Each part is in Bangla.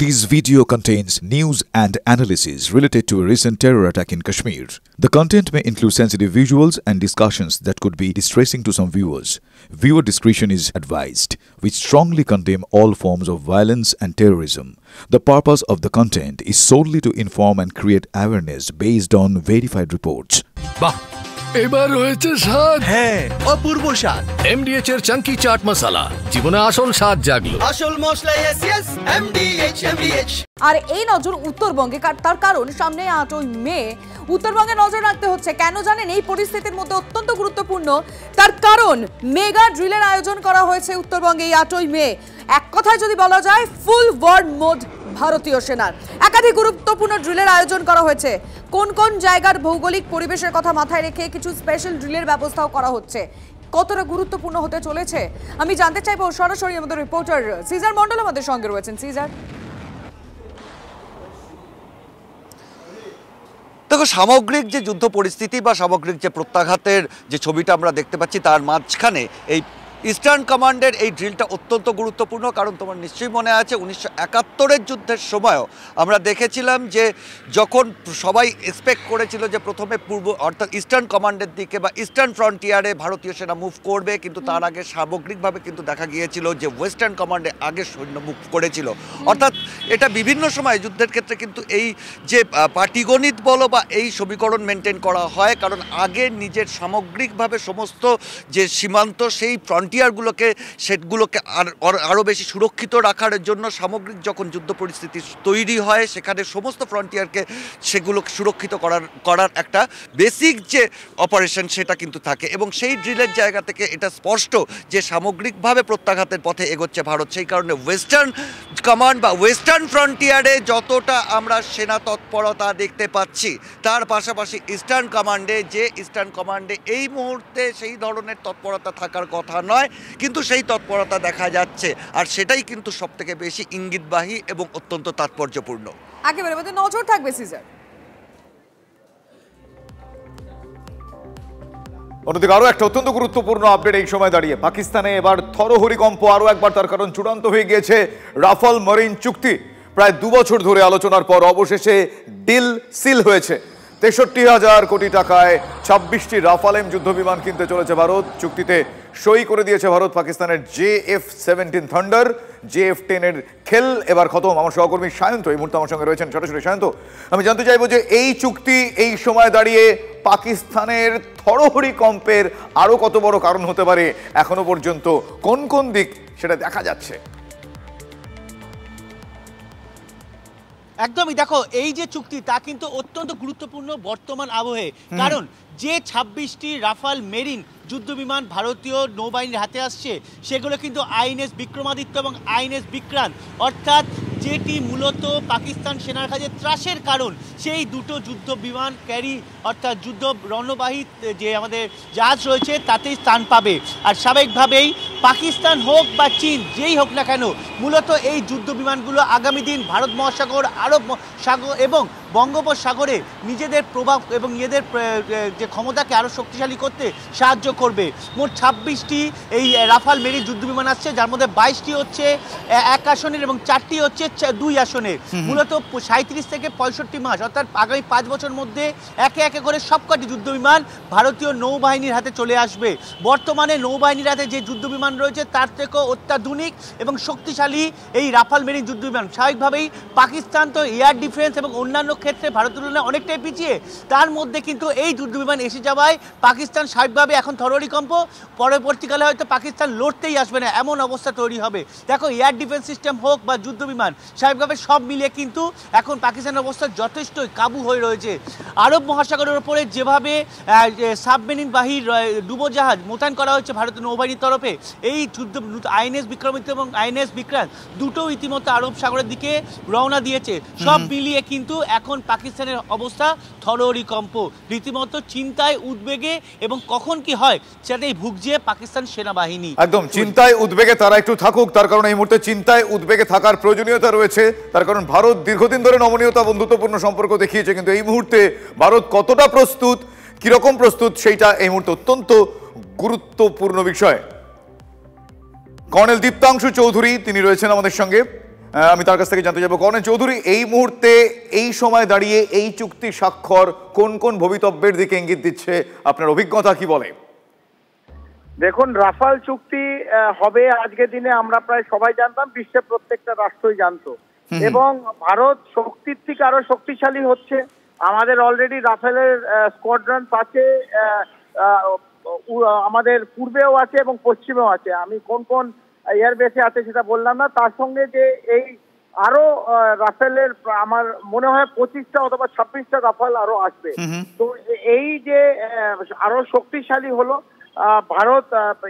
This video contains news and analysis related to a recent terror attack in Kashmir. The content may include sensitive visuals and discussions that could be distressing to some viewers. Viewer discretion is advised. We strongly condemn all forms of violence and terrorism. The purpose of the content is solely to inform and create awareness based on verified reports. বাহ এবার হয়েছে স্বাদ হ্যাঁ অপূর্ব স্বাদ এমডিএচ এর চাঙ্কি চাট মশলা জীবনে আসল স্বাদ জাগলো আসল মশলা এসএস এমডিএচ আর এই নজর উত্তরবঙ্গে তার কারণ সামনে 8ই মে উত্তরবঙ্গে নজর রাখতে হচ্ছে কেন জানেন এই পরিস্থিতির মধ্যে অত্যন্ত গুরুত্বপূর্ণ তার কারণ মেগা ড্রিলের আয়োজন করা হয়েছে উত্তরবঙ্গে এই 8ই মে এক কথায় যদি বলা যায় ফুল ওয়ার মোড ভারতীয় সেনার একাধিক গুরুত্বপূর্ণ ড্রিলের আয়োজন করা হয়েছে কোন কোন জায়গার ভৌগোলিক পরিবেশের কথা মাথায় রেখে কিছু স্পেশাল ড্রিলের ব্যবস্থাও করা হচ্ছে কতটা গুরুত্বপূর্ণ হতে চলেছে আমি জানতে চাইবো সরাসরি আমাদের রিপোর্টার সিজার মন্ডল আমাদের সঙ্গে রয়েছেন সিজার দেখো সামগ্রিক যে যুদ্ধ পরিস্থিতি বা সামগ্রিক যে প্রত্যাঘাতের যে ছবিটা আমরা দেখতে পাচ্ছি তার মাঝখানে এই ইস্টার্ন কমান্ডের এই ড্রিলটা অত্যন্ত গুরুত্বপূর্ণ কারণ তোমার নিশ্চয়ই মনে আছে 1971-এর যুদ্ধের সময়ও আমরা দেখেছিলাম যে যখন সবাই এক্সপেক্ট করেছিল যে প্রথমে পূর্ব অর্থাৎ ইস্টার্ন কমান্ডের দিকে বা ইস্টার্ন ফ্রন্টিয়ারে ভারতীয় সেনা মুভ করবে কিন্তু তার আগে সামগ্রিকভাবে কিন্তু দেখা গিয়েছিল যে ওয়েস্টার্ন কমান্ডে আগে সৈন্য মুভ করেছিল অর্থাৎ এটা বিভিন্ন সময় যুদ্ধের ক্ষেত্রে কিন্তু এই যে পাটিগণিত বলো বা এই সমীকরণ মেনটেন করা হয় কারণ আগে নিজের সামগ্রিকভাবে সমস্ত যে সীমান্ত সেই ফ্রন্টিয়ারগুলোকে সেগুলোকে আরও বেশি সুরক্ষিত রাখার জন্য সামগ্রিক যখন যুদ্ধ পরিস্থিতি তৈরি হয় সেখানে সমস্ত ফ্রন্টিয়ারকে সেগুলোকে সুরক্ষিত করার একটা বেসিক যে অপারেশন সেটা কিন্তু থাকে এবং সেই ড্রিলের জায়গা থেকে এটা স্পষ্ট যে সামগ্রিকভাবে প্রত্যাঘাতের পথে এগোচ্ছে ভারত সেই কারণে ওয়েস্টার্ন কমান্ড বা ওয়েস্টার্ন ফ্রন্টিয়ারে যতটা আমরা সেনা তৎপরতা দেখতে পাচ্ছি তার পাশাপাশি ইস্টার্ন কমান্ডে এই মুহূর্তে সেই ধরনের তৎপরতা থাকার কথা নয় কিন্তু সেই তৎপরতা দেখা যাচ্ছে আর সেটাই কিন্তু সবথেকে বেশি ইঙ্গিতবাহী এবং অত্যন্ত তাৎপর্যপূর্ণ একেবারে আমাদের নজর থাকবে সিজার অন্যদিকে আরো একটা অত্যন্ত গুরুত্বপূর্ণ আপডেট এই সময় দাঁড়িয়ে পাকিস্তানে এবার থরহরিকম্প আরো একবার তার কারণ চূড়ান্ত হয়ে গিয়েছে রাফাল মেরিন চুক্তি প্রায় 2 বছর ধরে আলোচনার পর অবশেষে ডিল সিল হয়েছে 63,000 কোটি টাকায় 26টি রাফাল যুদ্ধ বিমান কিনতে চলেছে ভারত চুক্তিতে সই করে দিয়েছে ভারত পাকিস্তানের JF-17 থান্ডার JF-10 এর খেল এবার খতম আমার সহকর্মী সায়ন্ত এই মুহূর্তে আমার সঙ্গে রয়েছেন সরাসরি সায়ন্ত আমি জানতে চাইবো যে এই চুক্তি এই সময় দাঁড়িয়ে পাকিস্তানের থরহরিকম্পের আরো কত বড় কারণ হতে পারে এখনো পর্যন্ত কোন কোন দিক সেটা দেখা যাচ্ছে একদমই দেখো এই যে চুক্তি তা কিন্তু অত্যন্ত গুরুত্বপূর্ণ বর্তমান আবহে কারণ যে 26টি রাফাল মেরিন যুদ্ধবিমান ভারতীয় নৌবাহিনীর হাতে আসছে সেগুলো কিন্তু আইএনএস বিক্রমাদিত্য এবং আইএনএস বিক্রান্ত অর্থাৎ যেটি মূলত পাকিস্তান সেনার কাছে ত্রাসের কারণ সেই দুটো যুদ্ধ বিমান ক্যারি অর্থাৎ যুদ্ধ রণবাহী যে আমাদের জাহাজ রয়েছে তাতেই স্থান পাবে আর স্বাভাবিকভাবেই পাকিস্তান হোক বা চীন যেই হোক না কেন মূলত এই যুদ্ধ বিমানগুলো আগামী দিন ভারত মহাসাগর আরব সাগর এবং বঙ্গোপসাগরে নিজেদের প্রভাব এবং নিজেদের যে ক্ষমতাকে আরও শক্তিশালী করতে সাহায্য করবে মোট 26টি এই রাফাল মেরিন যুদ্ধবিমান আসছে যার মধ্যে 22টি হচ্ছে 1 আসনের এবং 4টি হচ্ছে 2 আসনের মূলত 37 থেকে 65 মাস অর্থাৎ আগামী 5 বছর মধ্যে একে একে করে সবকটি যুদ্ধবিমান ভারতীয় নৌবাহিনীর হাতে চলে আসবে বর্তমানে নৌবাহিনীর হাতে যে যুদ্ধবিমান রয়েছে তার থেকেও অত্যাধুনিক এবং শক্তিশালী এই রাফাল মেরিন যুদ্ধবিমান স্বাভাবিকভাবেই পাকিস্তান তো এয়ার ডিফেন্স এবং অন্যান্য ক্ষেত্রে ভারতের তুলনায় অনেকটাই পিছিয়ে তার মধ্যে কিন্তু এই যুদ্ধবিমান এসে যাওয়ায় পাকিস্তান স্বাভাবিকভাবে এখন থরহরিকম্প পরবর্তীকালে হয়তো পাকিস্তান লড়তেই আসবে না এমন অবস্থা তৈরি হবে দেখো এয়ার ডিফেন্স সিস্টেম হোক বা যুদ্ধবিমান স্বাভাবিকভাবে সব মিলিয়ে কিন্তু এখন পাকিস্তানের অবস্থা যথেষ্টই কাবু হয়ে রয়েছে আরব মহাসাগরের উপরে যেভাবে সাবমেরিন বাহী ডুবোজাহাজ মোতায়েন করা হয়েছে ভারতীয় নৌবাহিনীর তরফে এই যুদ্ধ আইএনএস বিক্রমিত এবং আইএনএস বিক্রান্ত দুটো ইতিমধ্যে আরব সাগরের দিকে রওনা দিয়েছে সব মিলিয়ে কিন্তু এখন পাকিস্তানের অবস্থা থরহরিকম্প রীতিমতো চিন্তায় উদ্বেগে এবং কখন কি হয় সেটাই ভুগছে পাকিস্তান সেনাবাহিনী একদম চিন্তায় উদ্বেগে তারা একটু থাকুক তার কারণ এই মুহূর্তে চিন্তায় উদ্বেগে থাকার প্রয়োজনীয়তা রয়েছে তার কারণ ভারত দীর্ঘদিন ধরে নমনীয়তা বন্ধুত্বপূর্ণ সম্পর্ক দেখিয়েছে কিন্তু এই মুহূর্তে ভারত কতটা প্রস্তুত কিরকম প্রস্তুত সেইটা এই মুহূর্তে অত্যন্ত গুরুত্বপূর্ণ বিষয় কর্নেল দীপ্তাংশু চৌধুরী তিনি রয়েছেন আমাদের সঙ্গে আমি তার কাছ থেকে জানতে যাবো, কর্নেল চৌধুরী, এই মুহূর্তে এই সময় দাঁড়িয়ে এই চুক্তি স্বাক্ষর কোন কোন ভবিতব্যের দিকে ইঙ্গিত দিচ্ছে, আপনার অভিজ্ঞতা কি বলে? দেখুন, রাফাল চুক্তি হবে আজকের দিনে আমরা প্রায় সবাই জানতাম, বিশ্বের প্রত্যেকটা রাষ্ট্রই জানতো, এবং ভারত শক্তির থেকে আরো শক্তিশালী হচ্ছে। আমাদের অলরেডি রাফেলের স্কোয়াড্রন আছে, আমাদের পূর্বেও আছে এবং পশ্চিমেও আছে। আমি কোন কোন এয়ারবেসে আছে সেটা বললাম না। তার সঙ্গে যে এই আরো রাফেলের আমার মনে হয় 25টা অথবা 26টা রাফাল আরো আসবে। তো এই যে আরো শক্তিশালী হলো Bharat,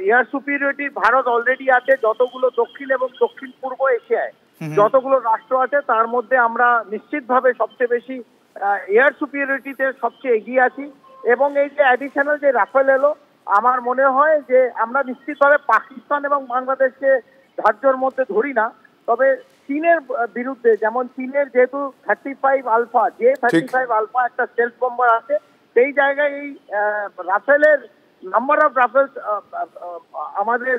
air superiority Bharat already আছে যতগুলো দক্ষিণ এবং দক্ষিণ পূর্ব এশিয়ায় যতগুলো রাষ্ট্র আছে তার মধ্যে আমরা নিশ্চিতভাবে সবচেয়ে বেশি এয়ার সুপিরিয়রিটিতে সবচেয়ে এগিয়ে আছি। এবং এই যে অ্যাডিশনাল যে রাফেল এলো, আমার মনে হয় যে আমরা নিশ্চিতভাবে পাকিস্তান এবং বাংলাদেশকে ধার্যর মধ্যে ধরি না, তবে চীনের বিরুদ্ধে, যেমন চীনের যেহেতু 35 আলফা একটা স্টেলথ বম্বার আছে, সেই জায়গায় এই রাফেলের নাম্বার অফ রাফেলস আমাদের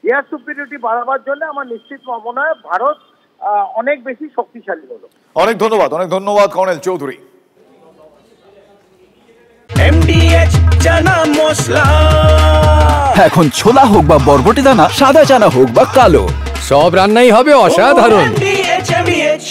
এয়ার সুপিরিয়রিটি বাড়াবার জন্য আমার নিশ্চিত মনে হয় ভারত অনেক বেশি শক্তিশালী হলো। অনেক ধন্যবাদ কর্নেল চৌধুরী। MDH চানা মশলা, এখন ছোলা হোক বা বরবটি দানা, সাদা চানা হোক বা কালো, সব রান্নাই হবে অসাধারণ। MDH